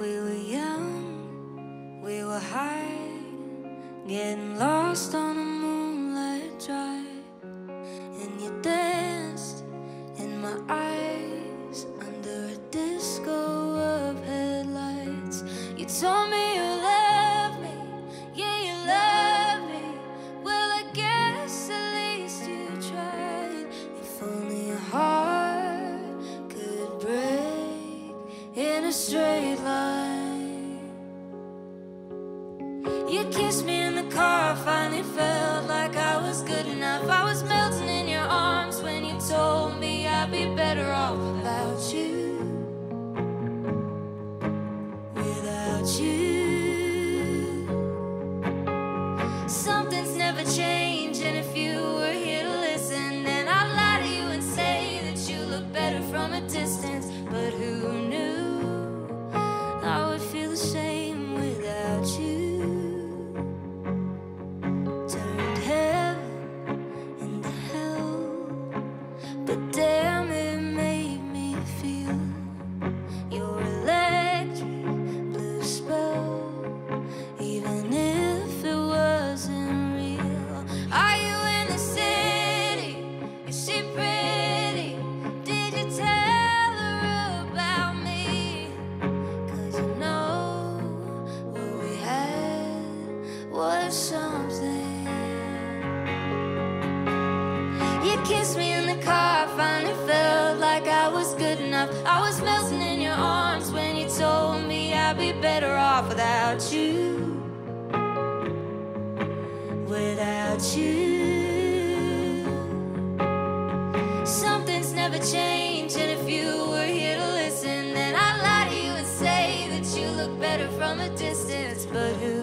We were young, we were high, getting lost on a moonlit drive. And you danced in my eyes under a disco of headlights. You told me you loved me, yeah, you love me. Well, I guess at least you tried. If only a heart could break in a straight line. You kissed me in the car, finally felt like I was good enough. I was melting in your arms when you told me I'd be better off without you. Without you. Something's never changed, and if you were here to listen, then I'd lie to you and say that you look better from a distance. But who knew I would feel the same without you? Turned heaven into hell, but damn, it made me feel your electric blue spell, even if it wasn't real. Are you in the city? Is she pretty? Did you tell her about me? 'Cause you know what we had was something. You kissed me in the car, finally felt like I was good enough. I was melting in your arms when you told me I'd be better off without you. Without you. Something's never changed, and if you were here to listen, then I'd lie to you and say that you look better from a distance. But who